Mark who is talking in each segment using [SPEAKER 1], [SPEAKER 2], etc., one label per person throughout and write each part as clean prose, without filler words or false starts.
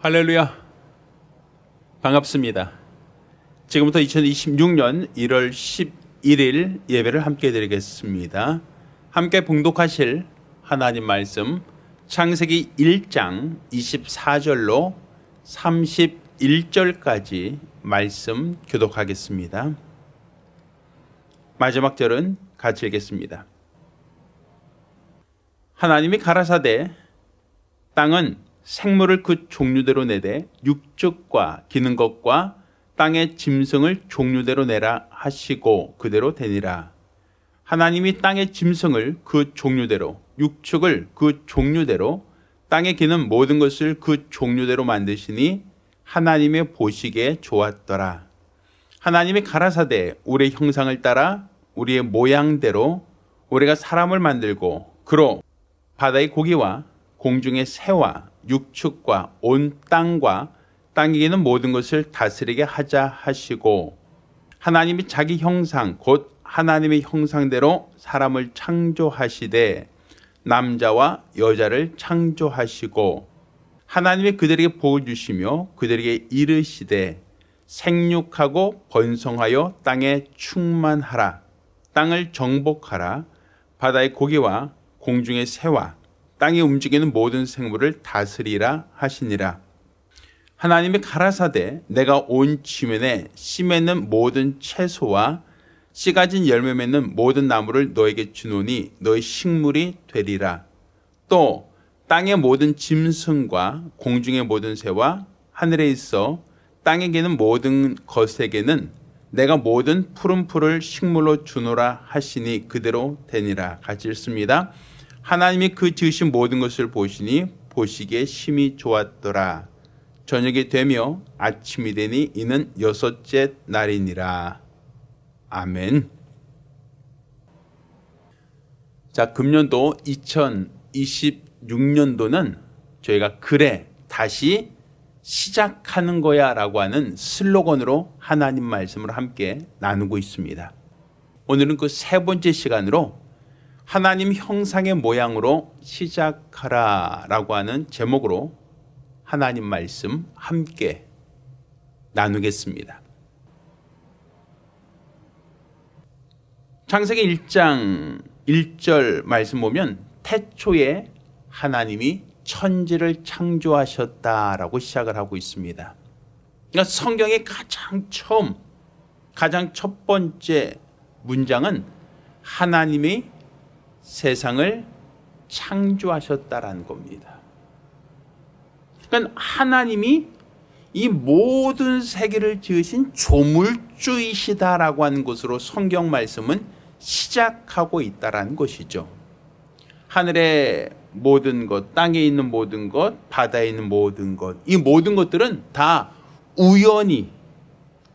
[SPEAKER 1] 할렐루야, 반갑습니다. 지금부터 2026년 1월 11일 예배를 함께 드리겠습니다. 함께 봉독하실 하나님 말씀 창세기 1장 24절로 31절까지 말씀 교독하겠습니다. 마지막 절은 같이 읽겠습니다. 하나님이 가라사대 땅은 생물을 그 종류대로 내되 육축과 기는 것과 땅의 짐승을 종류대로 내라 하시고 그대로 되니라. 하나님이 땅의 짐승을 그 종류대로, 육축을 그 종류대로, 땅에 기는 모든 것을 그 종류대로 만드시니 하나님의 보시기에 좋았더라. 하나님이 가라사대 우리의 형상을 따라 우리의 모양대로 우리가 사람을 만들고 그로 바다의 고기와 공중의 새와 육축과 온 땅과 땅에 기는 모든 것을 다스리게 하자 하시고, 하나님이 자기 형상 곧 하나님의 형상대로 사람을 창조하시되 남자와 여자를 창조하시고, 하나님이 그들에게 복을 주시며 그들에게 이르시되 생육하고 번성하여 땅에 충만하라. 땅을 정복하라. 바다의 고기와 공중의 새와 땅에 움직이는 모든 생물을 다스리라 하시니라. 하나님이 가라사대 내가 온 지면에 씨 맺는 모든 채소와 씨 가진 열매 맺는 모든 나무를 너에게 주노니 너의 식물이 되리라. 또 땅의 모든 짐승과 공중의 모든 새와 하늘에 있어 땅에 기는 모든 것에게는 내가 모든 푸른 풀을 식물로 주노라 하시니 그대로 되니라. 같이 읽습니다. 하나님이 그 지으신 모든 것을 보시니 보시기에 심히 좋았더라. 저녁이 되며 아침이 되니 이는 여섯째 날이니라. 아멘. 자, 금년도 2026년도는 저희가 그래 다시 시작하는 거야 라고 하는 슬로건으로 하나님 말씀을 함께 나누고 있습니다. 오늘은 그 세 번째 시간으로 하나님 형상의 모양으로 시작하라 라고 하는 제목으로 하나님 말씀 함께 나누겠습니다. 창세기 1장 1절 말씀 보면 태초에 하나님이 천지를 창조하셨다라고 시작을 하고 있습니다. 그러니까 성경의 가장 첫 번째 문장은 하나님이 세상을 창조하셨다라는 겁니다. 그러니까 하나님이 이 모든 세계를 지으신 조물주이시다라고 하는 것으로 성경 말씀은 시작하고 있다라는 것이죠. 하늘의 모든 것, 땅에 있는 모든 것, 바다에 있는 모든 것, 이 모든 것들은 다 우연히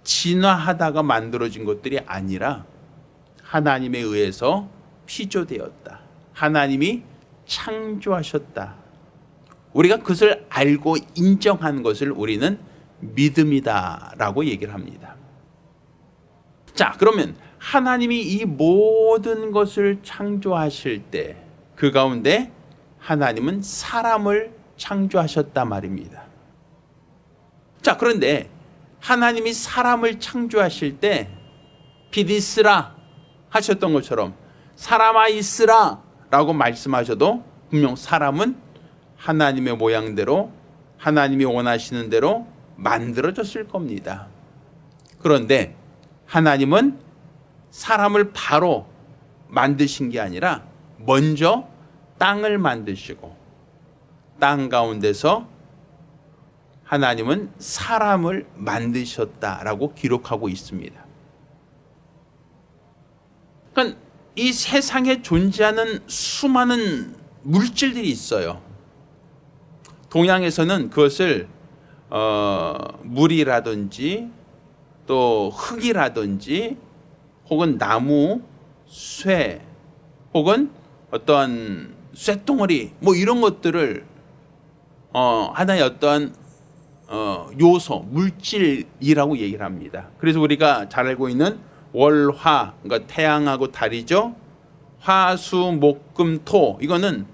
[SPEAKER 1] 진화하다가 만들어진 것들이 아니라 하나님에 의해서 피조되었다. 하나님이 창조하셨다. 우리가 그것을 알고 인정하는 것을 우리는 믿음이다라고 얘기를 합니다. 자, 그러면 하나님이 이 모든 것을 창조하실 때 그 가운데 하나님은 사람을 창조하셨다 말입니다. 자, 그런데 하나님이 사람을 창조하실 때 빛있으라 하셨던 것처럼 사람아 있으라 라고 말씀하셔도 분명 사람은 하나님의 모양대로 하나님이 원하시는 대로 만들어졌을 겁니다. 그런데 하나님은 사람을 바로 만드신 게 아니라 먼저 땅을 만드시고 땅 가운데서 하나님은 사람을 만드셨다라고 기록하고 있습니다. 그러니까 이 세상에 존재하는 수많은 물질들이 있어요. 동양에서는 그것을 물이라든지 또 흙이라든지 혹은 나무, 쇠 혹은 어떠한 쇳덩어리 뭐 이런 것들을 하나의 어떠한 요소, 물질이라고 얘기를 합니다. 그래서 우리가 잘 알고 있는 월화, 그러니까 태양하고 달이죠. 화, 수, 목, 금, 토, 이거는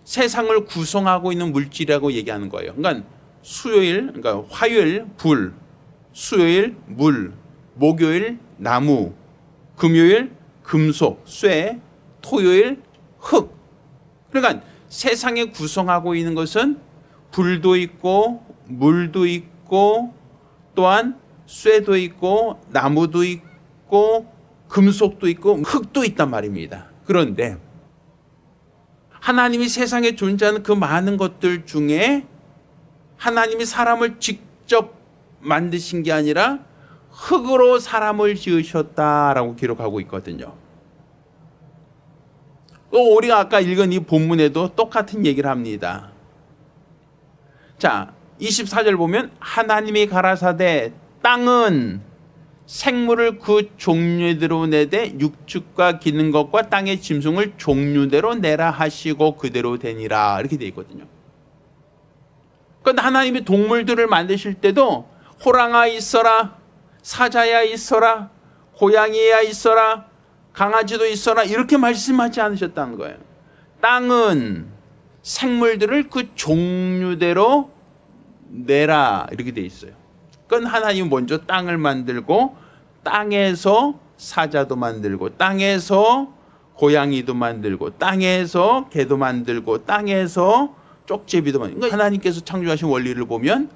[SPEAKER 1] 세상을 구성하고 있는 물질이라고 얘기하는 거예요. 그러니까 수요일, 그러니까 화요일 불, 수요일 물, 목요일 나무, 금요일 금속, 쇠, 토요일 흙. 그러니까 세상에 구성하고 있는 것은 불도 있고 물도 있고 또한 쇠도 있고 나무도 있고 금속도 있고 흙도 있단 말입니다. 그런데 하나님이 세상에 존재하는 그 많은 것들 중에 하나님이 사람을 직접 만드신 게 아니라 흙으로 사람을 지으셨다라고 기록하고 있거든요. 또 우리가 아까 읽은 이 본문에도 똑같은 얘기를 합니다. 자, 24절 보면 하나님이 가라사대 땅은 생물을 그 종류대로 내되 육축과 기는 것과 땅의 짐승을 종류대로 내라 하시고 그대로 되니라 이렇게 되어 있거든요. 그런데 하나님이 동물들을 만드실 때도 호랑아 있어라, 사자야 있어라, 고양이야 있어라, 강아지도 있어라 이렇게 말씀하지 않으셨다는 거예요. 땅은 생물들을 그 종류대로 내라 이렇게 되어 있어요. 그건 하나님 먼저 땅을 만들고 땅에서 사자도 만들고 땅에서 고양이도 만들고 땅에서 개도 만들고 땅에서 쪽제비도 만들고. 그러니까 하나님께서 창조하신 원리를 보면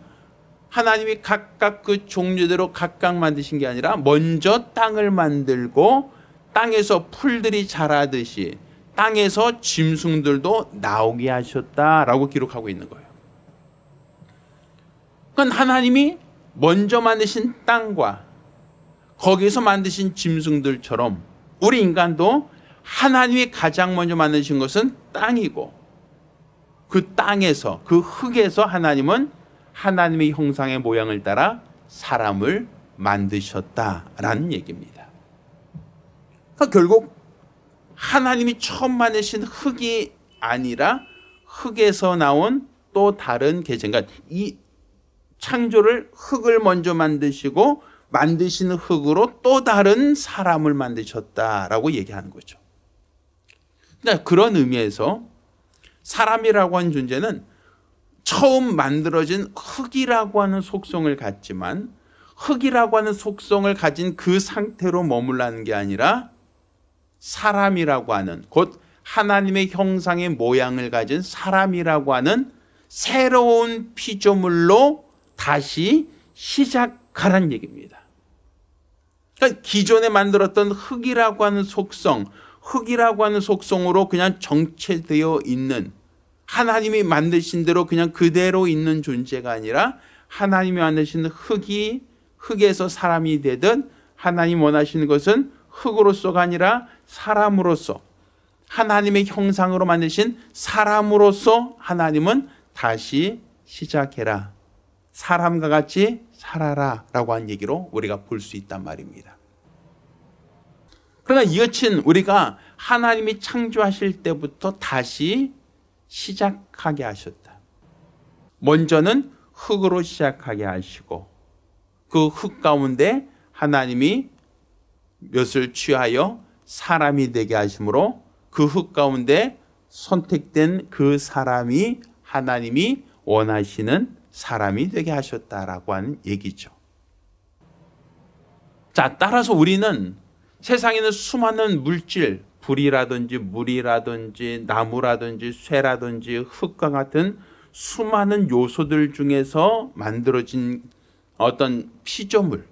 [SPEAKER 1] 하나님이 각각 그 종류대로 각각 만드신 게 아니라 먼저 땅을 만들고 땅에서 풀들이 자라듯이 땅에서 짐승들도 나오게 하셨다라고 기록하고 있는 거예요. 그건 하나님이 먼저 만드신 땅과 거기서 만드신 짐승들처럼 우리 인간도 하나님이 가장 먼저 만드신 것은 땅이고 그 땅에서 그 흙에서 하나님은 하나님의 형상의 모양을 따라 사람을 만드셨다라는 얘기입니다. 그러니까 결국 하나님이 처음 만드신 흙이 아니라 흙에서 나온 또 다른 계층, 그러니까 이 창조를 흙을 먼저 만드시고 만드신 흙으로 또 다른 사람을 만드셨다라고 얘기하는 거죠. 그러니까 그런 의미에서 사람이라고 하는 존재는 처음 만들어진 흙이라고 하는 속성을 갖지만 흙이라고 하는 속성을 가진 그 상태로 머물라는 게 아니라 사람이라고 하는 곧 하나님의 형상의 모양을 가진 사람이라고 하는 새로운 피조물로 다시 시작하라는 얘기입니다. 그러니까 기존에 만들었던 흙이라고 하는 속성, 흙이라고 하는 속성으로 그냥 정체되어 있는 하나님이 만드신 대로 그냥 그대로 있는 존재가 아니라 하나님이 만드신 흙에서 사람이 되든 하나님 원하시는 것은 흙으로서가 아니라 사람으로서 하나님의 형상으로 만드신 사람으로서 하나님은 다시 시작해라. 사람과 같이 살아라 라고 한 얘기로 우리가 볼 수 있단 말입니다. 그러나 이어친 우리가 하나님이 창조하실 때부터 다시 시작하게 하셨다. 먼저는 흙으로 시작하게 하시고 그 흙 가운데 하나님이 몇을 취하여 사람이 되게 하심으로 그 흙 가운데 선택된 그 사람이 하나님이 원하시는 사람이 되게 하셨다라고 하는 얘기죠. 자, 따라서 우리는 세상에는 수많은 물질, 불이라든지 물이라든지 나무라든지 쇠라든지 흙과 같은 수많은 요소들 중에서 만들어진 어떤 피조물,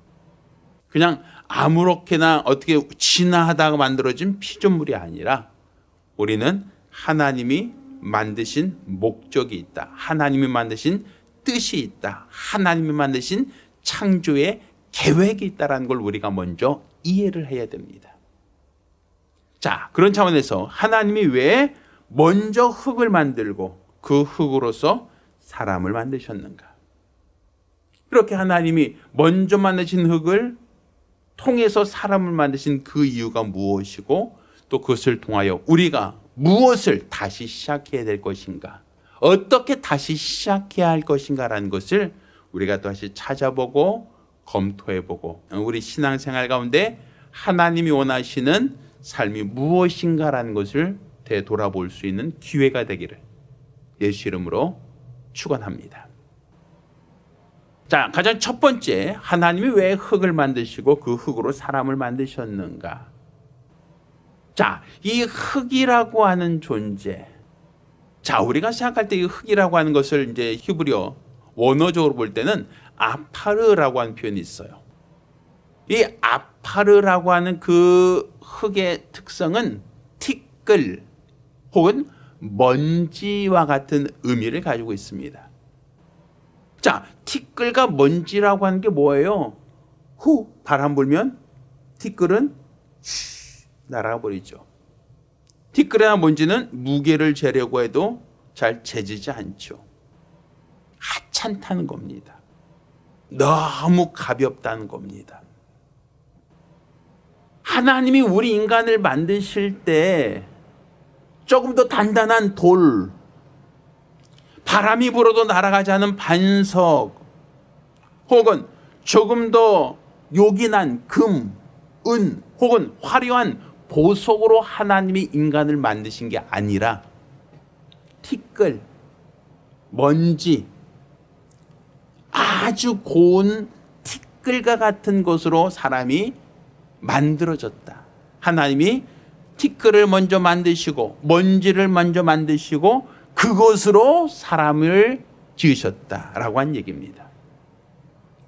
[SPEAKER 1] 그냥 아무렇게나 어떻게 진화하다가 만들어진 피조물이 아니라 우리는 하나님이 만드신 목적이 있다. 하나님이 만드신 뜻이 있다. 하나님이 만드신 창조의 계획이 있다는 걸 우리가 먼저 이해를 해야 됩니다. 자, 그런 차원에서 하나님이 왜 먼저 흙을 만들고 그 흙으로서 사람을 만드셨는가? 그렇게 하나님이 먼저 만드신 흙을 통해서 사람을 만드신 그 이유가 무엇이고 또 그것을 통하여 우리가 무엇을 다시 시작해야 될 것인가? 어떻게 다시 시작해야 할 것인가라는 것을 우리가 다시 찾아보고 검토해보고 우리 신앙생활 가운데 하나님이 원하시는 삶이 무엇인가라는 것을 되돌아볼 수 있는 기회가 되기를 예수 이름으로 축원합니다. 자, 가장 첫 번째, 하나님이 왜 흙을 만드시고 그 흙으로 사람을 만드셨는가? 자, 이 흙이라고 하는 존재. 자, 우리가 생각할 때 이 흙이라고 하는 것을 이제 히브리어 원어적으로 볼 때는 아파르라고 하는 표현이 있어요. 이 아파르라고 하는 그 흙의 특성은 티끌 혹은 먼지와 같은 의미를 가지고 있습니다. 자, 티끌과 먼지라고 하는 게 뭐예요? 후 바람 불면 티끌은 날아가 버리죠. 티끌이나 먼지는 무게를 재려고 해도 잘 재지지 않죠. 하찮다는 겁니다. 너무 가볍다는 겁니다. 하나님이 우리 인간을 만드실 때 조금 더 단단한 돌, 바람이 불어도 날아가지 않은 반석, 혹은 조금 더 요긴한 금, 은, 혹은 화려한 보석으로 하나님이 인간을 만드신 게 아니라 티끌, 먼지, 아주 고운 티끌과 같은 것으로 사람이 만들어졌다. 하나님이 티끌을 먼저 만드시고 먼지를 먼저 만드시고 그것으로 사람을 지으셨다라고 한 얘기입니다.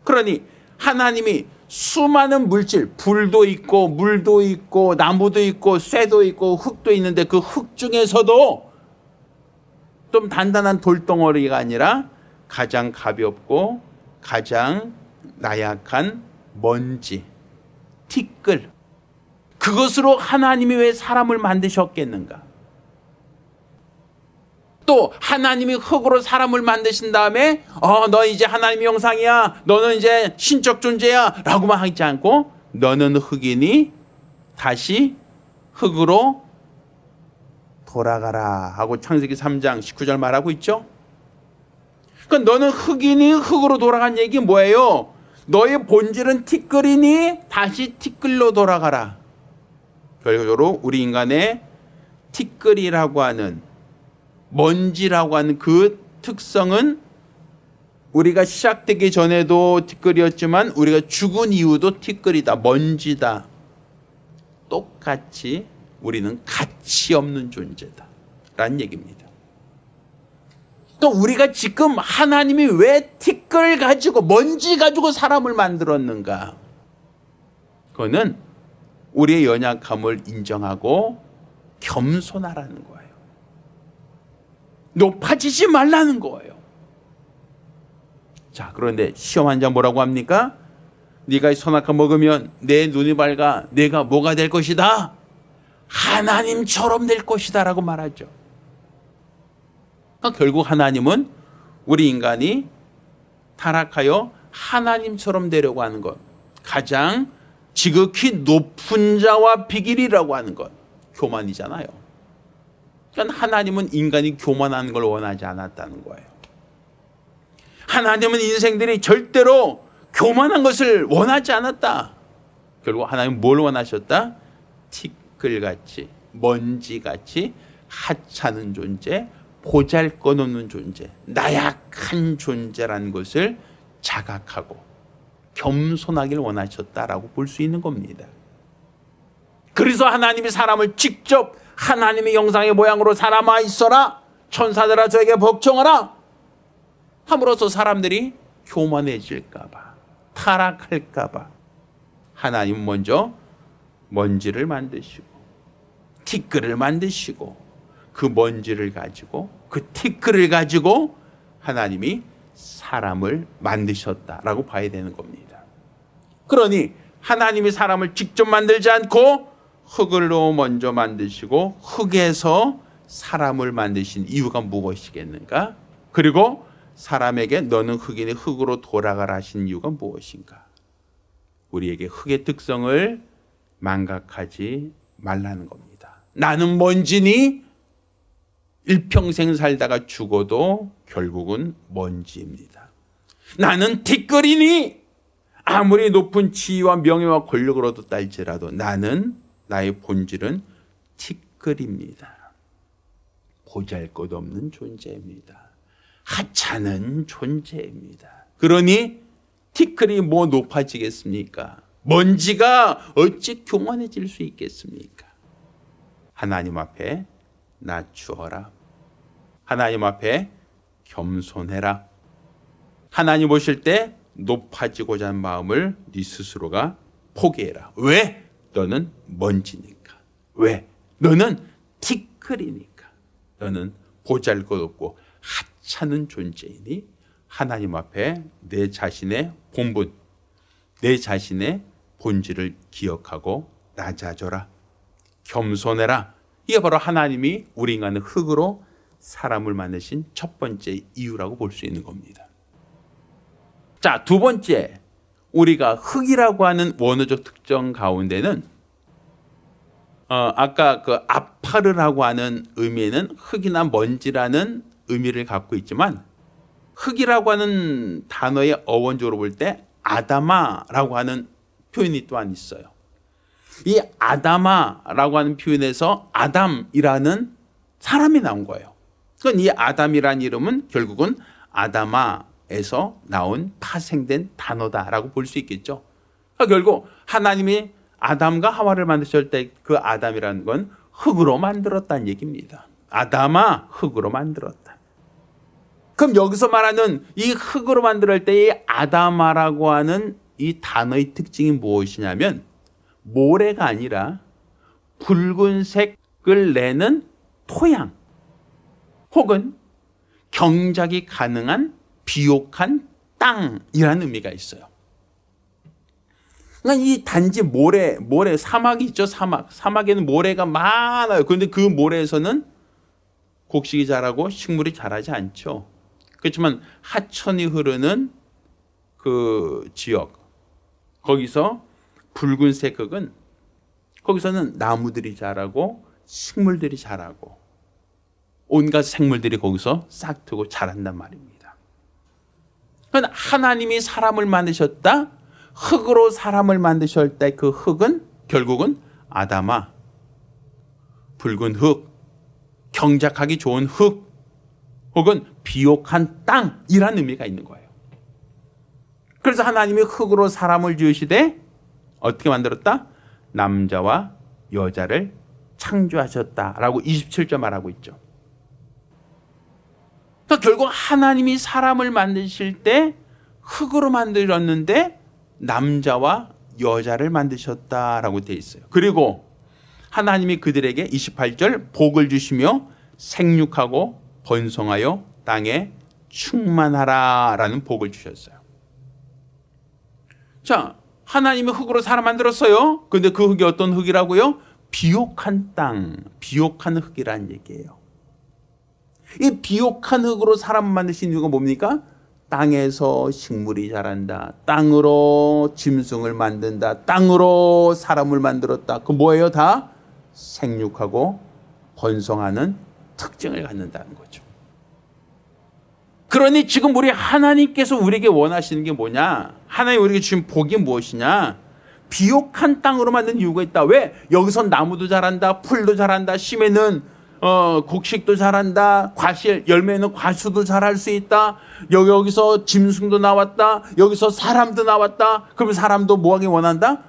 [SPEAKER 1] 그러니 하나님이 수많은 물질, 불도 있고 물도 있고 나무도 있고 쇠도 있고 흙도 있는데 그 흙 중에서도 좀 단단한 돌덩어리가 아니라 가장 가볍고 가장 나약한 먼지, 티끌, 그것으로 하나님이 왜 사람을 만드셨겠는가? 또 하나님이 흙으로 사람을 만드신 다음에 너 이제 하나님의 형상이야, 너는 이제 신적 존재야 라고만 하지 않고 너는 흙이니 다시 흙으로 돌아가라 하고 창세기 3장 19절 말하고 있죠. 그러니까 너는 흙이니 흙으로 돌아간 얘기 뭐예요? 너의 본질은 티끌이니 다시 티끌로 돌아가라. 결국적으로 우리 인간의 티끌이라고 하는, 먼지라고 하는 그 특성은 우리가 시작되기 전에도 티끌이었지만 우리가 죽은 이후도 티끌이다, 먼지다. 똑같이 우리는 가치 없는 존재다 라는 얘기입니다. 또 우리가 지금 하나님이 왜 티끌 가지고 먼지 가지고 사람을 만들었는가? 그거는 우리의 연약함을 인정하고 겸손하라는 거예요. 높아지지 말라는 거예요. 자, 그런데 시험 환자 뭐라고 합니까? 네가 이 선악과 먹으면 내 눈이 밝아 내가 뭐가 될 것이다? 하나님처럼 될 것이다 라고 말하죠. 그러니까 결국 하나님은 우리 인간이 타락하여 하나님처럼 되려고 하는 것, 가장 지극히 높은 자와 비길이라고 하는 것, 교만이잖아요. 그러니까 하나님은 인간이 교만한 걸 원하지 않았다는 거예요. 하나님은 인생들이 절대로 교만한 것을 원하지 않았다. 결국 하나님은 뭘 원하셨다? 티끌같이, 먼지같이 하찮은 존재, 보잘것없는 존재, 나약한 존재라는 것을 자각하고 겸손하길 원하셨다라고 볼 수 있는 겁니다. 그래서 하나님이 사람을 직접 하나님의 형상의 모양으로 사람아 있어라, 천사들아 저에게 복종하라 함으로써 사람들이 교만해질까봐, 타락할까봐 하나님은 먼저 먼지를 만드시고 티끌을 만드시고 그 먼지를 가지고 그 티끌을 가지고 하나님이 사람을 만드셨다라고 봐야 되는 겁니다. 그러니 하나님이 사람을 직접 만들지 않고 흙으로 먼저 만드시고 흙에서 사람을 만드신 이유가 무엇이겠는가? 그리고 사람에게 너는 흙이니 흙으로 돌아가라 하신 이유가 무엇인가? 우리에게 흙의 특성을 망각하지 말라는 겁니다. 나는 먼지니 일평생 살다가 죽어도 결국은 먼지입니다. 나는 티끌이니 아무리 높은 지위와 명예와 권력을 얻었다 할지라도 나는, 나의 본질은 티끌입니다. 보잘것없는 존재입니다. 하찮은 존재입니다. 그러니 티끌이 뭐 높아지겠습니까? 먼지가 어찌 교만해질 수 있겠습니까? 하나님 앞에 낮추어라. 하나님 앞에 겸손해라. 하나님 오실 때 높아지고자 하는 마음을 네 스스로가 포기해라. 왜? 너는 먼지니까. 왜? 너는 티끌이니까. 너는 보잘것없고 하찮은 존재이니 하나님 앞에 내 자신의 본분, 내 자신의 본질을 기억하고 낮아져라. 겸손해라. 이게 바로 하나님이 우리 인간을 흙으로 사람을 만드신 첫 번째 이유라고 볼 수 있는 겁니다. 자, 두 번째, 우리가 흙이라고 하는 원어적 특정 가운데는 아까 그 아파르라고 하는 의미에는 흙이나 먼지라는 의미를 갖고 있지만 흙이라고 하는 단어의 어원적으로 볼 때 아다마라고 하는 표현이 또한 있어요. 이 아다마라고 하는 표현에서 아담이라는 사람이 나온 거예요. 그건 이 아담이라는 이름은 결국은 아다마에서 나온 파생된 단어다라고 볼 수 있겠죠. 그러니까 결국 하나님이 아담과 하와를 만드실 때 그 아담이라는 건 흙으로 만들었다는 얘기입니다. 아담아, 흙으로 만들었다. 그럼 여기서 말하는 이 흙으로 만들 때 이 아다마라고 하는 이 단어의 특징이 무엇이냐면 모래가 아니라 붉은색을 내는 토양 혹은 경작이 가능한 비옥한 땅이라는 의미가 있어요. 그러니까 이 단지 모래, 사막이 있죠, 사막. 사막에는 모래가 많아요. 그런데 그 모래에서는 곡식이 자라고 식물이 자라지 않죠. 그렇지만 하천이 흐르는 그 지역, 거기서 붉은색 흙은 거기서는 나무들이 자라고 식물들이 자라고 온갖 생물들이 거기서 싹트고 자란단 말입니다. 그러니까 하나님이 사람을 만드셨다. 흙으로 사람을 만드실 때 그 흙은 결국은 아담아, 붉은 흙, 경작하기 좋은 흙 혹은 비옥한 땅이라는 의미가 있는 거예요. 그래서 하나님이 흙으로 사람을 지으시되 어떻게 만들었다? 남자와 여자를 창조하셨다라고 27절 말하고 있죠. 그러니까 결국 하나님이 사람을 만드실 때 흙으로 만들었는데 남자와 여자를 만드셨다라고 되어 있어요. 그리고 하나님이 그들에게 28절 복을 주시며 생육하고 번성하여 땅에 충만하라라는 복을 주셨어요. 자, 하나님이 흙으로 사람 만들었어요. 그런데 그 흙이 어떤 흙이라고요? 비옥한 땅, 비옥한 흙이라는 얘기예요. 이 비옥한 흙으로 사람 만드신 이유가 뭡니까? 땅에서 식물이 자란다. 땅으로 짐승을 만든다. 땅으로 사람을 만들었다. 그 뭐예요? 다 생육하고 번성하는 특징을 갖는다는 거죠. 그러니 지금 우리 하나님께서 우리에게 원하시는 게 뭐냐? 하나님 우리에게 주신 복이 무엇이냐? 비옥한 땅으로 만든 이유가 있다. 왜? 여기서 나무도 자란다. 풀도 자란다. 심에는 곡식도 자란다. 과실, 열매는 과수도 자랄 수 있다. 여기서 짐승도 나왔다. 여기서 사람도 나왔다. 그럼 사람도 뭐하기 원한다?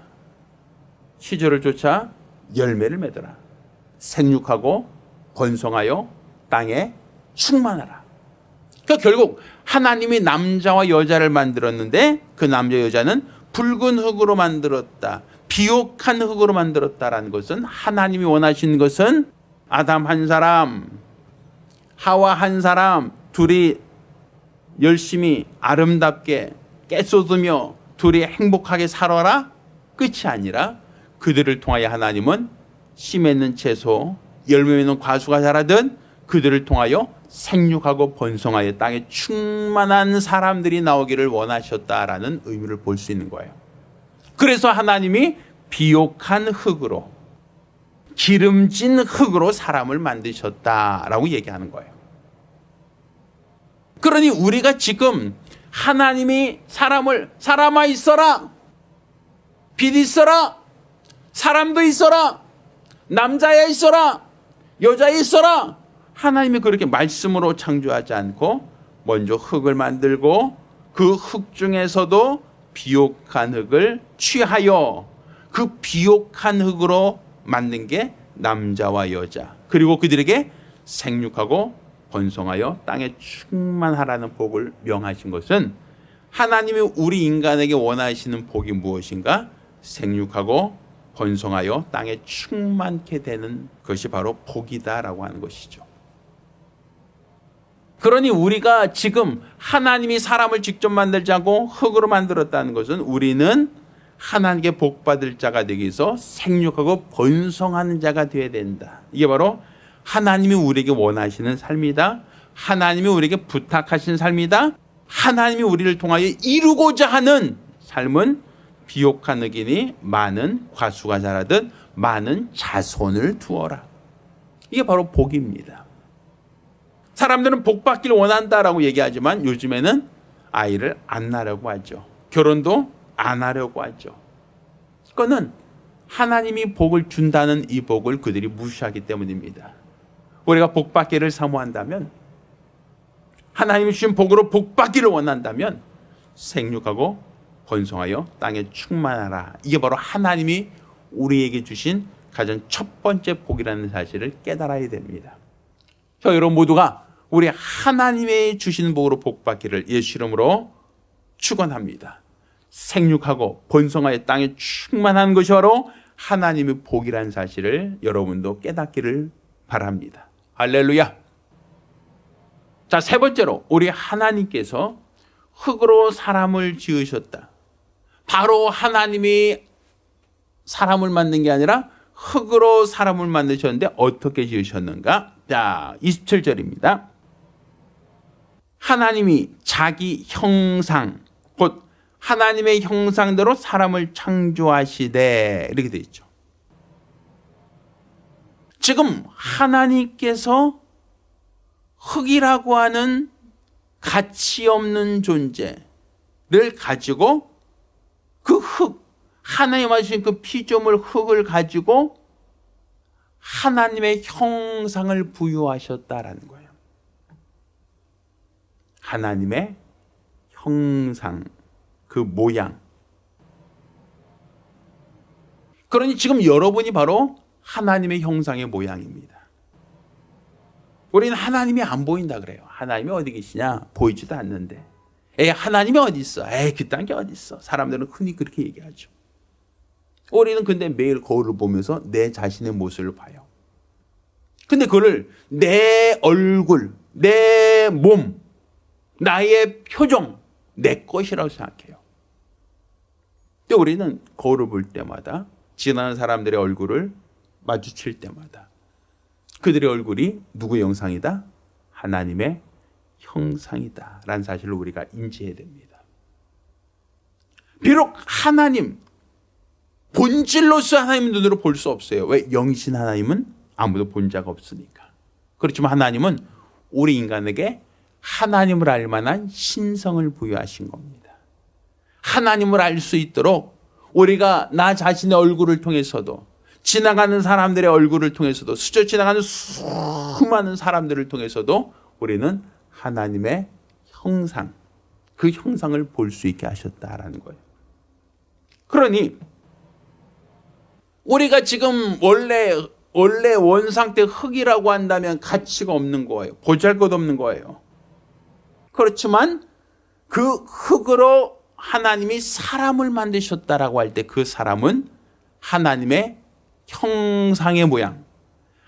[SPEAKER 1] 시절을 쫓아 열매를 맺어라. 생육하고 번성하여 땅에 충만하라. 그러니까 결국 하나님이 남자와 여자를 만들었는데 그 남자 여자는 붉은 흙으로 만들었다. 비옥한 흙으로 만들었다라는 것은 하나님이 원하시는 것은 아담 한 사람, 하와 한 사람, 둘이 열심히 아름답게 깨쏟으며 둘이 행복하게 살아라 끝이 아니라 그들을 통하여 하나님은 씨 맺는 채소, 열매 맺는 과수가 자라든 그들을 통하여 생육하고 번성하여 땅에 충만한 사람들이 나오기를 원하셨다라는 의미를 볼 수 있는 거예요. 그래서 하나님이 비옥한 흙으로 기름진 흙으로 사람을 만드셨다라고 얘기하는 거예요. 그러니 우리가 지금 하나님이 사람아 있어라, 빛 있어라, 사람도 있어라, 남자야 있어라, 여자야 있어라, 하나님이 그렇게 말씀으로 창조하지 않고 먼저 흙을 만들고 그 흙 중에서도 비옥한 흙을 취하여 그 비옥한 흙으로 만든 게 남자와 여자, 그리고 그들에게 생육하고 번성하여 땅에 충만하라는 복을 명하신 것은, 하나님이 우리 인간에게 원하시는 복이 무엇인가? 생육하고 번성하여 땅에 충만케 되는 것이 바로 복이다라고 하는 것이죠. 그러니 우리가 지금 하나님이 사람을 직접 만들지 않고 흙으로 만들었다는 것은, 우리는 하나님께 복받을 자가 되기 위해서 생육하고 번성하는 자가 되어야 된다. 이게 바로 하나님이 우리에게 원하시는 삶이다. 하나님이 우리에게 부탁하신 삶이다. 하나님이 우리를 통하여 이루고자 하는 삶은 비옥한 흙이니 많은 과수가 자라듯 많은 자손을 두어라. 이게 바로 복입니다. 사람들은 복 받기를 원한다라고 얘기하지만 요즘에는 아이를 안 낳으려고 하죠. 결혼도 안 하려고 하죠. 그거는 하나님이 복을 준다는 이 복을 그들이 무시하기 때문입니다. 우리가 복 받기를 사모한다면, 하나님이 주신 복으로 복 받기를 원한다면 생육하고 번성하여 땅에 충만하라. 이게 바로 하나님이 우리에게 주신 가장 첫 번째 복이라는 사실을 깨달아야 됩니다. 여러분 모두가 우리 하나님의 주신 복으로 복 받기를 예수 이름으로 축원합니다. 생육하고 번성하여 땅에 충만한 것이 바로 하나님의 복이라는 사실을 여러분도 깨닫기를 바랍니다. 할렐루야. 자, 세 번째로, 우리 하나님께서 흙으로 사람을 지으셨다. 바로 하나님이 사람을 만든 게 아니라 흙으로 사람을 만드셨는데 어떻게 지으셨는가? 자, 27절입니다. 하나님이 자기 형상, 곧 하나님의 형상대로 사람을 창조하시되, 이렇게 되어 있죠. 지금 하나님께서 흙이라고 하는 가치 없는 존재를 가지고 그 흙, 하나님 하신 그 피조물 흙을 가지고 하나님의 형상을 부여하셨다라는 거예요. 하나님의 형상, 그 모양. 그러니 지금 여러분이 바로 하나님의 형상의 모양입니다. 우리는 하나님이 안 보인다 그래요. 하나님이 어디 계시냐? 보이지도 않는데. 하나님이 어디 있어? 그딴 게 어디 있어? 사람들은 흔히 그렇게 얘기하죠. 우리는 근데 매일 거울을 보면서 내 자신의 모습을 봐요. 근데 그걸 내 얼굴, 내 몸, 나의 표정, 내 것이라고 생각해요. 근데 우리는 거울을 볼 때마다, 지나가는 사람들의 얼굴을 마주칠 때마다 그들의 얼굴이 누구의 형상이다? 하나님의 형상이다 라는 사실을 우리가 인지해야 됩니다. 비록 하나님, 본질로서 하나님 눈으로 볼 수 없어요. 왜? 영이신 하나님은 아무도 본 자가 없으니까. 그렇지만 하나님은 우리 인간에게 하나님을 알 만한 신성을 부여하신 겁니다. 하나님을 알 수 있도록 우리가 나 자신의 얼굴을 통해서도, 지나가는 사람들의 얼굴을 통해서도, 스쳐 지나가는 수많은 사람들을 통해서도 우리는 하나님의 형상, 그 형상을 볼 수 있게 하셨다라는 거예요. 그러니 우리가 지금 원래 원상 때 흙이라고 한다면 가치가 없는 거예요. 보잘것없는 거예요. 그렇지만 그 흙으로 하나님이 사람을 만드셨다라고 할 때 그 사람은 하나님의 형상의 모양,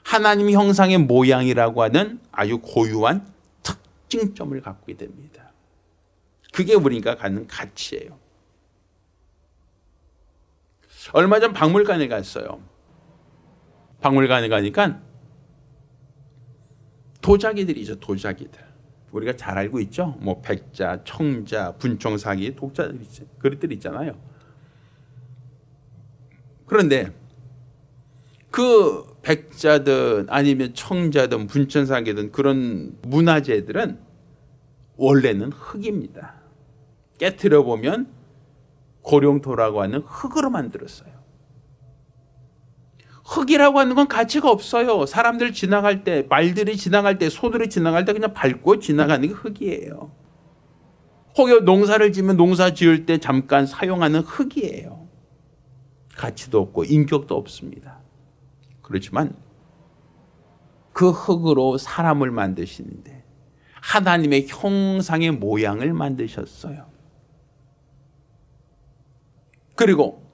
[SPEAKER 1] 하나님의 형상의 모양이라고 하는 아주 고유한 특징점을 갖고 됩니다. 그게 우리가 갖는 가치예요. 얼마 전 박물관에 갔어요. 박물관에 가니까 도자기들이죠, 도자기들. 우리가 잘 알고 있죠. 뭐 백자, 청자, 분청사기, 독자들 있죠. 그릇들 있잖아요. 그런데 그 백자든 아니면 청자든 분청사기든 그런 문화재들은 원래는 흙입니다. 깨트려 보면 고룡토라고 하는 흙으로 만들었어요. 흙이라고 하는 건 가치가 없어요. 사람들 지나갈 때, 말들이 지나갈 때, 소들이 지나갈 때 그냥 밟고 지나가는 게 흙이에요. 혹여 농사를 지으면 농사 지을 때 잠깐 사용하는 흙이에요. 가치도 없고 인격도 없습니다. 그렇지만 그 흙으로 사람을 만드시는데 하나님의 형상의 모양을 만드셨어요. 그리고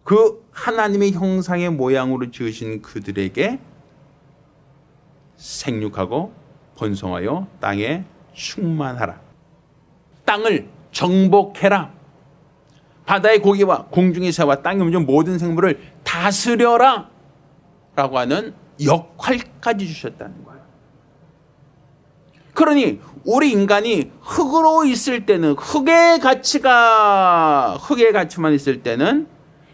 [SPEAKER 1] 그 하나님의 형상의 모양으로 지으신 그들에게 생육하고 번성하여 땅에 충만하라. 땅을 정복해라. 바다의 고기와 공중의 새와 땅에 움직이는 모든 생물을 다스려라. 라고 하는 역할까지 주셨다는 거예요. 그러니 우리 인간이 흙으로 있을 때는 흙의 가치만 있을 때는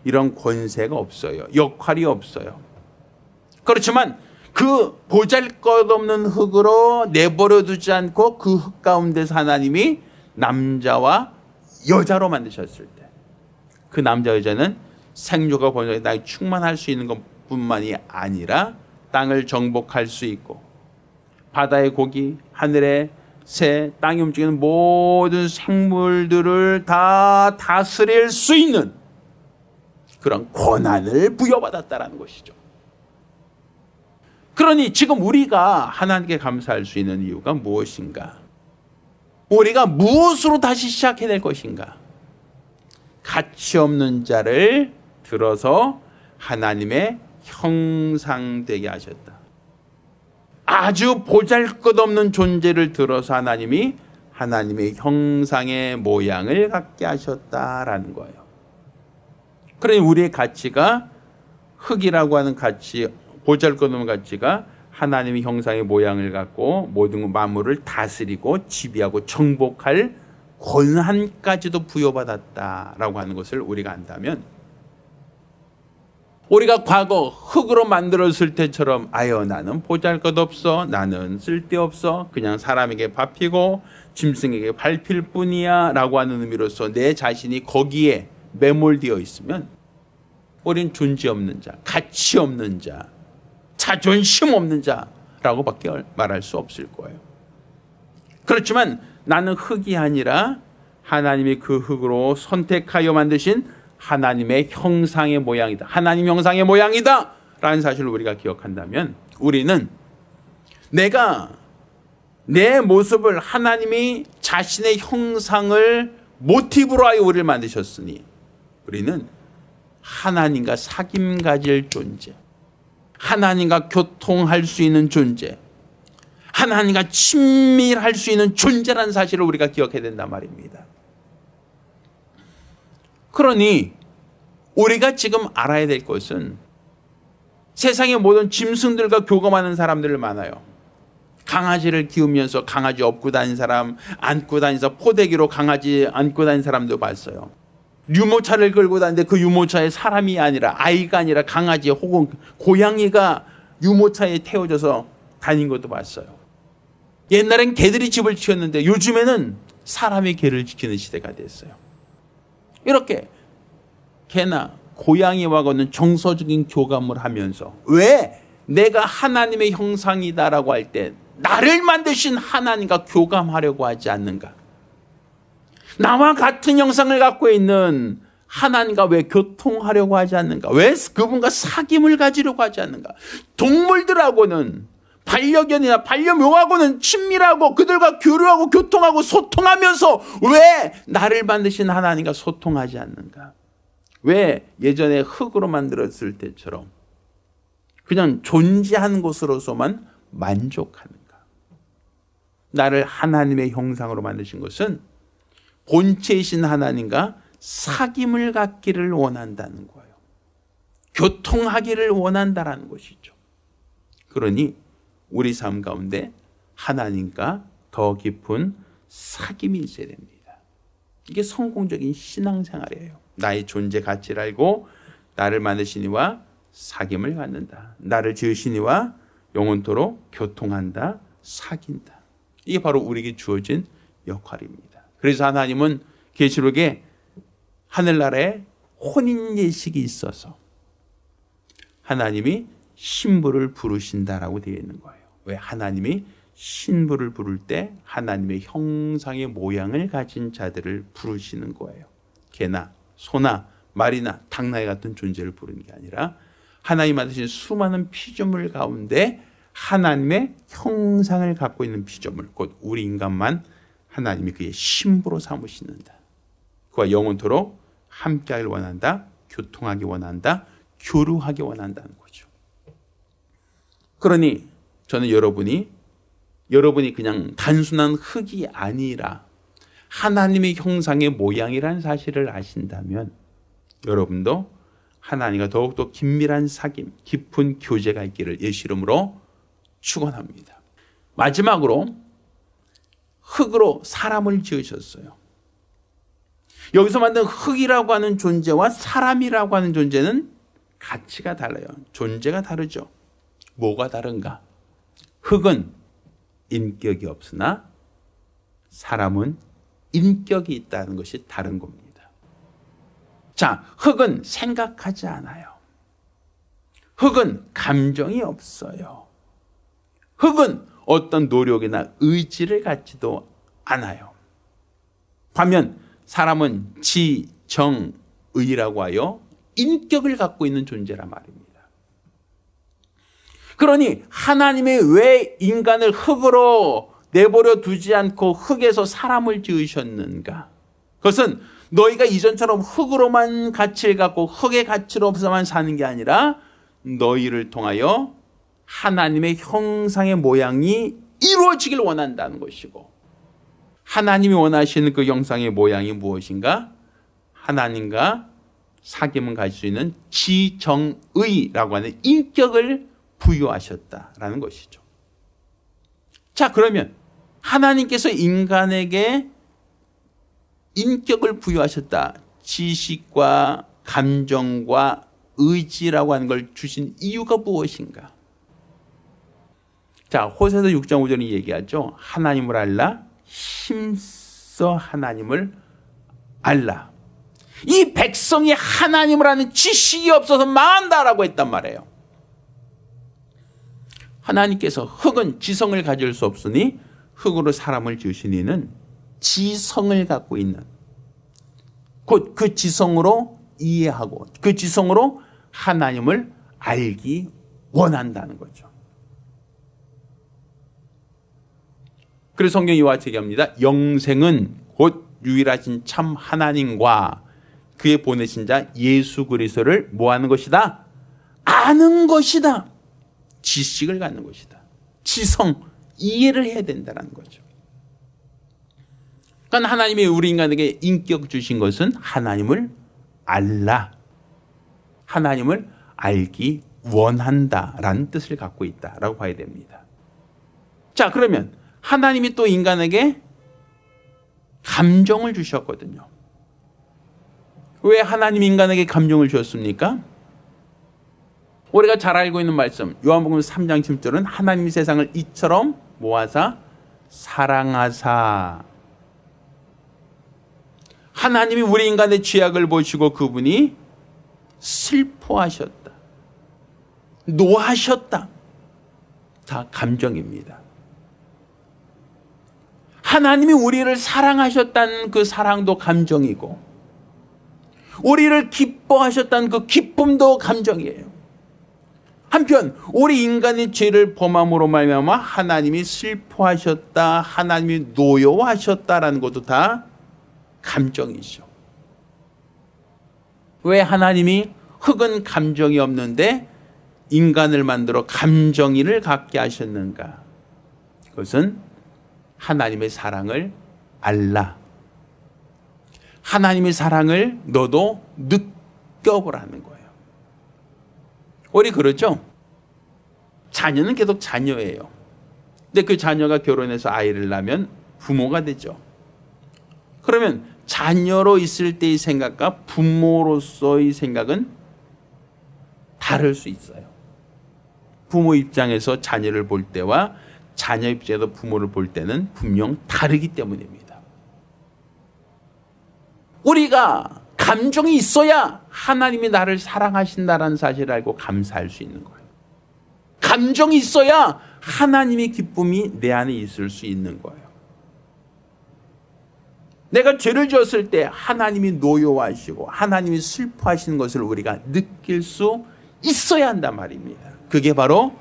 [SPEAKER 1] 이런 권세가 없어요. 역할이 없어요. 그렇지만 그 보잘것없는 흙으로 내버려 두지 않고 그 흙 가운데서 하나님이 남자와 여자로 만드셨을 때 그 남자 여자는 생육과 번성에 땅이 충만할 수 있는 것뿐만이 아니라 땅을 정복할 수 있고 바다의 고기, 하늘의 새, 땅에 움직이는 모든 생물들을 다 다스릴 수 있는 그런 권한을 부여받았다는 것이죠. 그러니 지금 우리가 하나님께 감사할 수 있는 이유가 무엇인가? 우리가 무엇으로 다시 시작해야 될 것인가? 가치 없는 자를 들어서 하나님의 형상되게 하셨다. 아주 보잘것없는 존재를 들어서 하나님이 하나님의 형상의 모양을 갖게 하셨다라는 거예요. 그러니 우리의 가치가 흙이라고 하는 가치, 보잘것없는 가치가 하나님의 형상의 모양을 갖고 모든 만물을 다스리고 지배하고 정복할 권한까지도 부여받았다라고 하는 것을 우리가 안다면 우리가 과거 흙으로 만들었을 때처럼 아유 나는 보잘것없어, 나는 쓸데없어, 그냥 사람에게 밟히고 짐승에게 밟힐 뿐이야 라고 하는 의미로서 내 자신이 거기에 매몰되어 있으면 우린 존재 없는 자, 가치 없는 자, 자존심 없는 자라고 밖에 말할 수 없을 거예요. 그렇지만 나는 흙이 아니라 하나님이 그 흙으로 선택하여 만드신 하나님의 형상의 모양이다. 하나님 형상의 모양이다. 라는 사실을 우리가 기억한다면 우리는 내가 내 모습을 하나님이 자신의 형상을 모티브로 하여 우리를 만드셨으니 우리는 하나님과 사귐 가질 존재, 하나님과 교통할 수 있는 존재, 하나님과 친밀할 수 있는 존재라는 사실을 우리가 기억해야 된단 말입니다. 그러니 우리가 지금 알아야 될 것은 세상의 모든 짐승들과 교감하는 사람들 많아요. 강아지를 키우면서 강아지 업고 다니는 사람, 안고 다니면서 포대기로 강아지 안고 다니는 사람도 봤어요. 유모차를 끌고 다니는데 그 유모차에 사람이 아니라 아이가 아니라 강아지 혹은 고양이가 유모차에 태워져서 다닌 것도 봤어요. 옛날엔 개들이 집을 지켰는데 요즘에는 사람이 개를 지키는 시대가 됐어요. 이렇게 개나 고양이와는 정서적인 교감을 하면서 왜 내가 하나님의 형상이다라고 할 때 나를 만드신 하나님과 교감하려고 하지 않는가? 나와 같은 형상을 갖고 있는 하나님과 왜 교통하려고 하지 않는가? 왜 그분과 사귐을 가지려고 하지 않는가? 동물들하고는 반려견이나 반려묘하고는 친밀하고 그들과 교류하고 교통하고 소통하면서 왜 나를 만드신 하나님과 소통하지 않는가? 왜 예전에 흙으로 만들었을 때처럼 그냥 존재하는 것으로서만 만족하는가? 나를 하나님의 형상으로 만드신 것은 본체이신 하나님과 사귐을 갖기를 원한다는 거예요. 교통하기를 원한다는 것이죠. 그러니 우리 삶 가운데 하나님과 더 깊은 사귐이 있어야 됩니다. 이게 성공적인 신앙생활이에요. 나의 존재 가치를 알고 나를 만드시니와 사귐을 갖는다. 나를 지으시니와 영원토록 교통한다, 사귄다. 이게 바로 우리에게 주어진 역할입니다. 그래서 하나님은 계시록에 하늘나라에 혼인 예식이 있어서 하나님이 신부를 부르신다라고 되어 있는 거예요. 왜? 하나님이 신부를 부를 때 하나님의 형상의 모양을 가진 자들을 부르시는 거예요. 개나 소나 말이나 닭나귀 같은 존재를 부르는 게 아니라 하나님 만드신 수많은 피조물 가운데 하나님의 형상을 갖고 있는 피조물, 곧 우리 인간만 하나님이 그의 신부로 삼으시는다. 그와 영원토록 함께하길 원한다. 교통하기 원한다. 교류하기 원한다는 거죠. 그러니 저는 여러분이 그냥 단순한 흙이 아니라 하나님의 형상의 모양이라는 사실을 아신다면 여러분도 하나님과 더욱더 긴밀한 사귐, 깊은 교제가 있기를 예수 이름으로 축원합니다. 마지막으로 흙으로 사람을 지으셨어요. 여기서 만든 흙이라고 하는 존재와 사람이라고 하는 존재는 가치가 달라요. 존재가 다르죠. 뭐가 다른가? 흙은 인격이 없으나 사람은 인격이 있다는 것이 다른 겁니다. 자, 흙은 생각하지 않아요. 흙은 감정이 없어요. 흙은 어떤 노력이나 의지를 갖지도 않아요. 반면 사람은 지, 정, 의라고 하여 인격을 갖고 있는 존재란 말입니다. 그러니 하나님이 왜 인간을 흙으로 내버려 두지 않고 흙에서 사람을 지으셨는가? 그것은 너희가 이전처럼 흙으로만 가치를 갖고 흙의 가치로서만 사는 게 아니라 너희를 통하여 하나님의 형상의 모양이 이루어지길 원한다는 것이고, 하나님이 원하시는 그 형상의 모양이 무엇인가? 하나님과 사귐을 가질 수 있는 지정의라고 하는 인격을 부여하셨다라는 것이죠. 자, 그러면 하나님께서 인간에게 인격을 부여하셨다. 지식과 감정과 의지라고 하는 걸 주신 이유가 무엇인가? 자, 호세아서 6장 5절이 얘기하죠. 하나님을 알라, 힘써 하나님을 알라. 이 백성이 하나님을 아는 지식이 없어서 망한다라고 했단 말이에요. 하나님께서 흙은 지성을 가질 수 없으니 흙으로 사람을 지으신 이는 지성을 갖고 있는, 곧 그 지성으로 이해하고 그 지성으로 하나님을 알기 원한다는 거죠. 그래서 성경이 이와 같이 얘기합니다. 영생은 곧 유일하신 참 하나님과 그의 보내신 자 예수 그리스도를 뭐 하는 것이다? 아는 것이다. 지식을 갖는 것이다. 지성, 이해를 해야 된다는 거죠. 그러니까 하나님이 우리 인간에게 인격 주신 것은 하나님을 알라, 하나님을 알기 원한다라는 뜻을 갖고 있다라고 봐야 됩니다. 자, 그러면 하나님이 또 인간에게 감정을 주셨거든요. 왜 하나님이 인간에게 감정을 주셨습니까? 우리가 잘 알고 있는 말씀, 요한복음 3장 10절은 하나님이 세상을 이처럼 모아사 사랑하사. 하나님이 우리 인간의 죄악을 보시고 그분이 슬퍼하셨다, 노하셨다. 다 감정입니다. 하나님이 우리를 사랑하셨다는 그 사랑도 감정이고, 우리를 기뻐하셨다는 그 기쁨도 감정이에요. 한편 우리 인간의 죄를 범함으로 말미암아 하나님이 슬퍼하셨다, 하나님이 노여워하셨다라는 것도 다 감정이죠. 왜 하나님이 흙은 감정이 없는데 인간을 만들어 감정이를 갖게 하셨는가? 그것은 하나님의 사랑을 알라, 하나님의 사랑을 너도 느껴보라는 거예요. 우리 그렇죠? 자녀는 계속 자녀예요. 근데 그 자녀가 결혼해서 아이를 낳으면 부모가 되죠. 그러면 자녀로 있을 때의 생각과 부모로서의 생각은 다를 수 있어요. 부모 입장에서 자녀를 볼 때와 자녀 입장에서 부모를 볼 때는 분명 다르기 때문입니다. 우리가 감정이 있어야 하나님이 나를 사랑하신다는 사실을 알고 감사할 수 있는 거예요. 감정이 있어야 하나님의 기쁨이 내 안에 있을 수 있는 거예요. 내가 죄를 지었을 때 하나님이 노여워하시고 하나님이 슬퍼하시는 것을 우리가 느낄 수 있어야 한단 말입니다. 그게 바로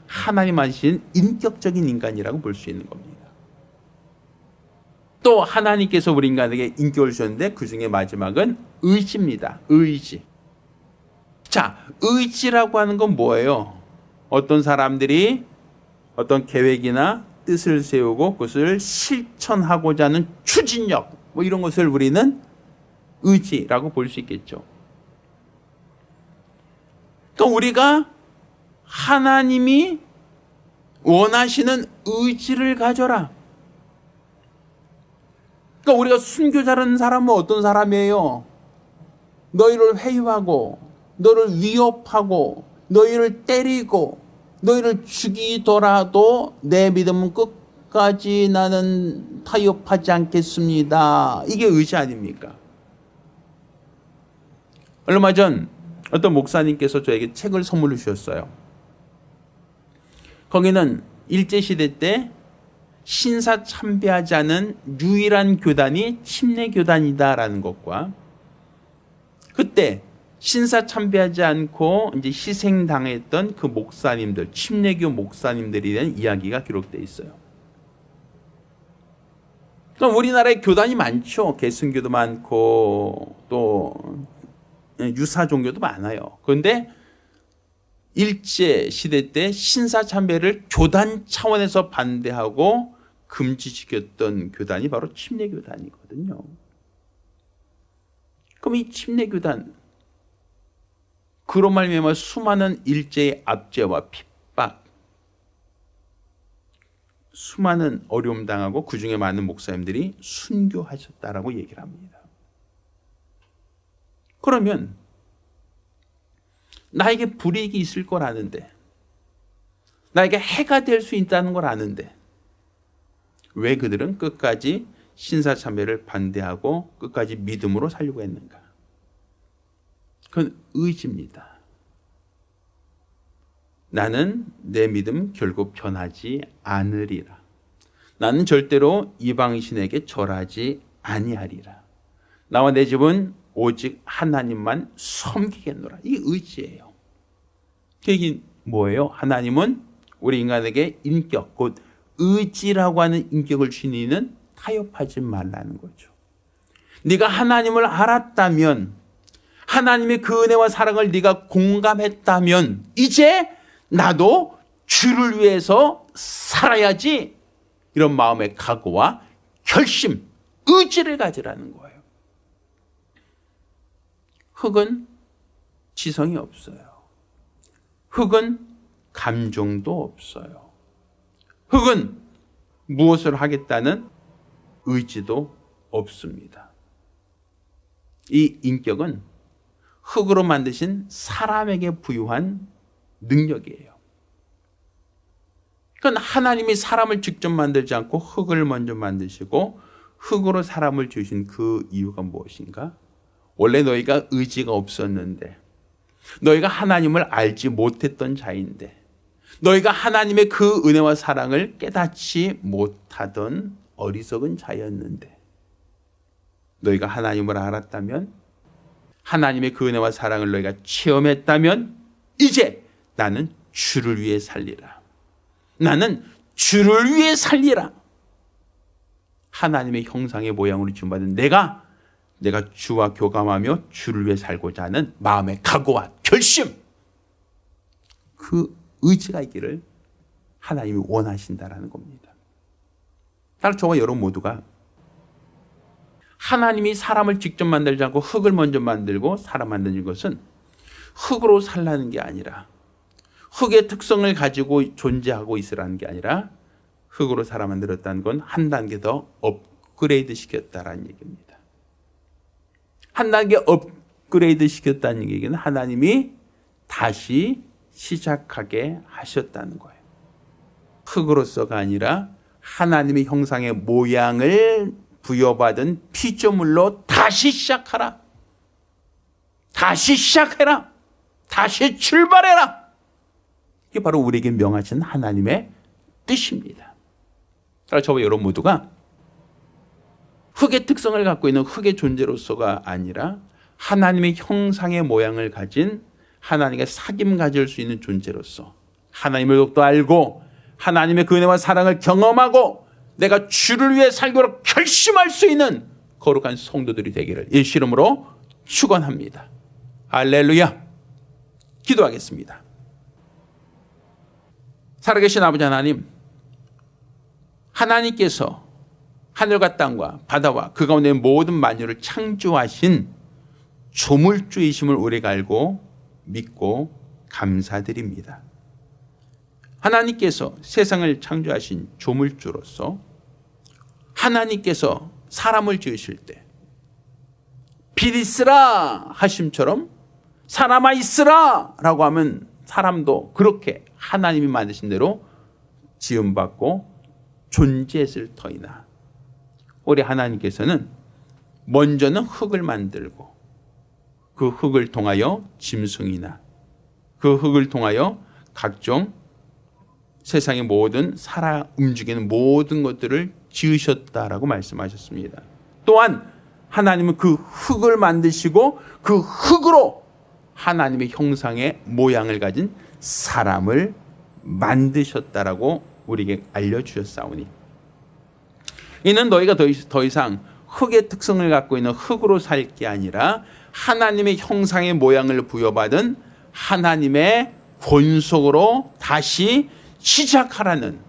[SPEAKER 1] 하나님 하신 인격적인 인간이라고 볼 수 있는 겁니다. 또 하나님께서 우리 인간에게 인격을 주셨는데 그 중에 마지막은 의지입니다. 의지. 자, 의지라고 하는 건 뭐예요? 어떤 사람들이 어떤 계획이나 뜻을 세우고 그것을 실천하고자 하는 추진력, 뭐 이런 것을 우리는 의지라고 볼 수 있겠죠. 그러니까 우리가 하나님이 원하시는 의지를 가져라. 그러니까 우리가 순교자라는 사람은 어떤 사람이에요? 너희를 회유하고 너를 위협하고 너희를 때리고 너희를 죽이더라도 내 믿음은 끝까지 나는 타협하지 않겠습니다. 이게 의지 아닙니까? 얼마 전 어떤 목사님께서 저에게 책을 선물로 주셨어요. 거기는 일제시대 때 신사참배하지 않은 유일한 교단이 침례교단이다라는 것과 그때 신사참배하지 않고 이제 희생당했던 그 목사님들, 침례교 목사님들에 대한 이야기가 기록되어 있어요. 그럼 우리나라에 교단이 많죠. 개신교도 많고 또 유사 종교도 많아요. 그런데 일제 시대 때 신사참배를 교단 차원에서 반대하고 금지시켰던 교단이 바로 침례교단이거든요. 그럼 이 침례교단, 그로 말미암아 수많은 일제의 압제와 핍박, 수많은 어려움 당하고 그 중에 많은 목사님들이 순교하셨다라고 얘기를 합니다. 그러면 나에게 불이익이 있을 걸 아는데, 나에게 해가 될 수 있다는 걸 아는데 왜 그들은 끝까지 신사참배를 반대하고 끝까지 믿음으로 살려고 했는가? 그건 의지입니다. 나는 내 믿음 결국 변하지 않으리라. 나는 절대로 이방신에게 절하지 아니하리라. 나와 내 집은 오직 하나님만 섬기겠노라. 이게 의지예요. 이게 뭐예요? 하나님은 우리 인간에게 인격, 곧 의지라고 하는 인격을 주신 이는 타협하지 말라는 거죠. 네가 하나님을 알았다면, 하나님의 그 은혜와 사랑을 네가 공감했다면 이제 나도 주를 위해서 살아야지, 이런 마음의 각오와 결심, 의지를 가지라는 거예요. 흙은 지성이 없어요. 흙은 감정도 없어요. 흙은 무엇을 하겠다는 의지도 없습니다. 이 인격은 흙으로 만드신 사람에게 부유한 능력이에요. 그건 하나님이 사람을 직접 만들지 않고 흙을 먼저 만드시고 흙으로 사람을 주신 그 이유가 무엇인가? 원래 너희가 의지가 없었는데, 너희가 하나님을 알지 못했던 자인데, 너희가 하나님의 그 은혜와 사랑을 깨닫지 못하던 어리석은 자였는데, 너희가 하나님을 알았다면, 하나님의 그 은혜와 사랑을 너희가 체험했다면 이제 나는 주를 위해 살리라. 나는 주를 위해 살리라. 하나님의 형상의 모양으로 지음받은 내가 주와 교감하며 주를 위해 살고자 하는 마음의 각오와 결심, 그 의지가 있기를 하나님이 원하신다라는 겁니다. 따라서 저와 여러분 모두가 하나님이 사람을 직접 만들지 않고 흙을 먼저 만들고 사람 만드는 것은 흙으로 살라는 게 아니라, 흙의 특성을 가지고 존재하고 있으라는 게 아니라, 흙으로 사람 만들었다는 건 한 단계 더 업그레이드 시켰다라는 얘기입니다. 한 단계 업그레이드 시켰다는 얘기는 하나님이 다시 시작하게 하셨다는 거예요. 흙으로서가 아니라 하나님의 형상의 모양을 부여받은 피조물로 다시 시작하라. 다시 시작해라. 다시 출발해라. 이게 바로 우리에게 명하신 하나님의 뜻입니다. 그러니까 저와 여러분 모두가 흙의 특성을 갖고 있는 흙의 존재로서가 아니라 하나님의 형상의 모양을 가진 하나님의 사귐 가질 수 있는 존재로서 하나님을 더욱더 알고 하나님의 그 은혜와 사랑을 경험하고 내가 주를 위해 살기로 결심할 수 있는 거룩한 성도들이 되기를 예수 이름으로 축원합니다. 할렐루야. 기도하겠습니다. 살아계신 아버지 하나님, 하나님께서 하늘과 땅과 바다와 그 가운데 모든 만유를 창조하신 조물주이심을 우리가 알고 믿고 감사드립니다. 하나님께서 세상을 창조하신 조물주로서 하나님께서 사람을 지으실 때 빛 있으라 하심처럼 사람아 있으라 라고 하면 사람도 그렇게 하나님이 만드신 대로 지음받고 존재했을 터이나 우리 하나님께서는 먼저는 흙을 만들고 그 흙을 통하여 짐승이나 그 흙을 통하여 각종 세상의 모든 살아 움직이는 모든 것들을 지으셨다라고 말씀하셨습니다. 또한 하나님은 그 흙을 만드시고 그 흙으로 하나님의 형상의 모양을 가진 사람을 만드셨다라고 우리에게 알려주셨사오니 이는 너희가 더 이상 흙의 특성을 갖고 있는 흙으로 살 게 아니라 하나님의 형상의 모양을 부여받은 하나님의 권속으로 다시 시작하라는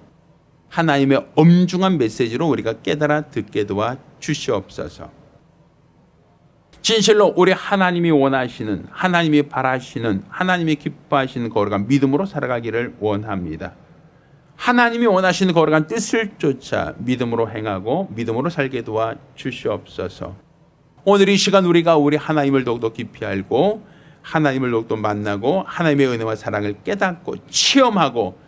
[SPEAKER 1] 하나님의 엄중한 메시지로 우리가 깨달아 듣게 도와 주시옵소서. 진실로 우리 하나님이 원하시는 하나님이 바라시는 하나님이 기뻐하시는 거룩한 믿음으로 살아가기를 원합니다. 하나님이 원하시는 거룩한 뜻을 쫓아 믿음으로 행하고 믿음으로 살게 도와 주시옵소서. 오늘 이 시간 우리가 우리 하나님을 더욱더 깊이 알고 하나님을 더욱더 만나고 하나님의 은혜와 사랑을 깨닫고 체험하고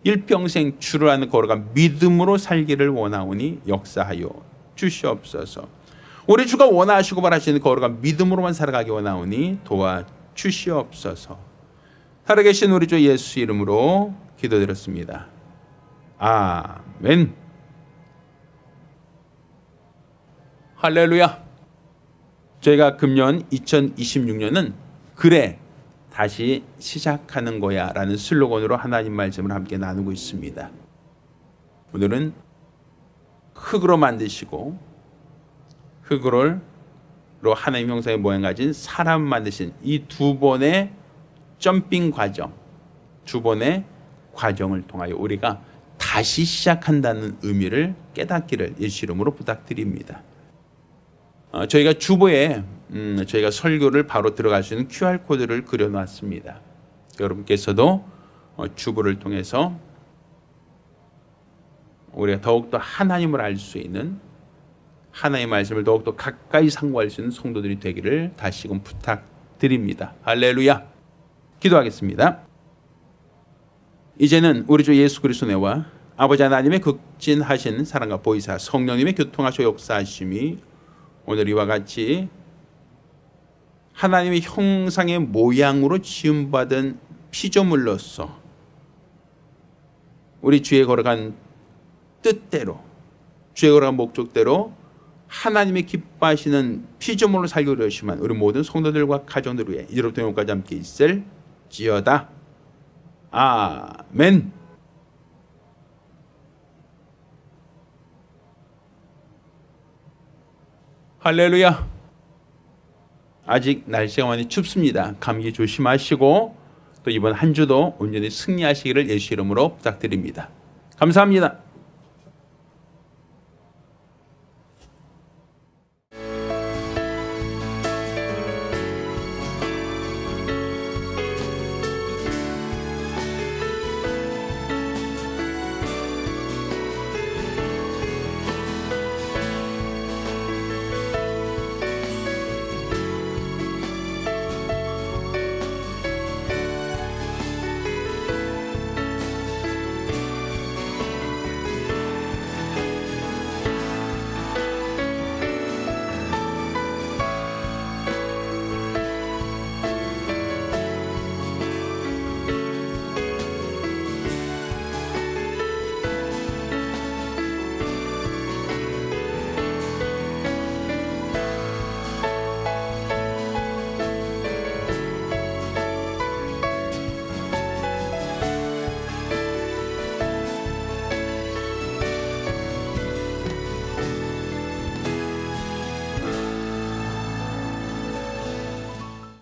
[SPEAKER 1] 일평생 주를 아는 거룩한 믿음으로 살기를 원하오니 역사하여 주시옵소서. 우리 주가 원하시고 바라시는 거룩한 믿음으로만 살아가기 원하오니 도와주시옵소서. 살아계신 우리 주 예수 이름으로 기도드렸습니다. 아멘. 할렐루야. 저희가 금년 2026년은 그래 다시 시작하는 거야 라는 슬로건으로 하나님 말씀을 함께 나누고 있습니다. 오늘은 흙으로 만드시고 흙으로 하나님 형상의 모양 가진 사람 만드신 이 두 번의 점핑 과정, 두 번의 과정을 통하여 우리가 다시 시작한다는 의미를 깨닫기를 예수 이름으로 부탁드립니다. 저희가 주보에 저희가 설교를 바로 들어갈 수 있는 QR코드를 그려놨습니다. 여러분께서도 주보를 통해서 우리가 더욱더 하나님을 알 수 있는 하나님의 말씀을 더욱더 가까이 상고할 수 있는 성도들이 되기를 다시금 부탁드립니다. 할렐루야. 기도하겠습니다. 이제는 우리 주 예수 그리스도의 은혜와 아버지 하나님의 극진하신 사랑과 보이사 성령님의 교통하시고 역사하심이 오늘 이와 같이 하나님의 형상의 모양으로 지음받은 피조물로서 우리 주의 거룩한 뜻대로 주의 거룩한 목적대로 하나님의 기뻐하시는 피조물로 살기로 하시면 우리 모든 성도들과 가정들 위해 이제로부터 영원까지 함께 있을지어다. 아멘. 할렐루야. 아직 날씨가 많이 춥습니다. 감기 조심하시고 또 이번 한 주도 온전히 승리하시기를 예수 이름으로 부탁드립니다. 감사합니다.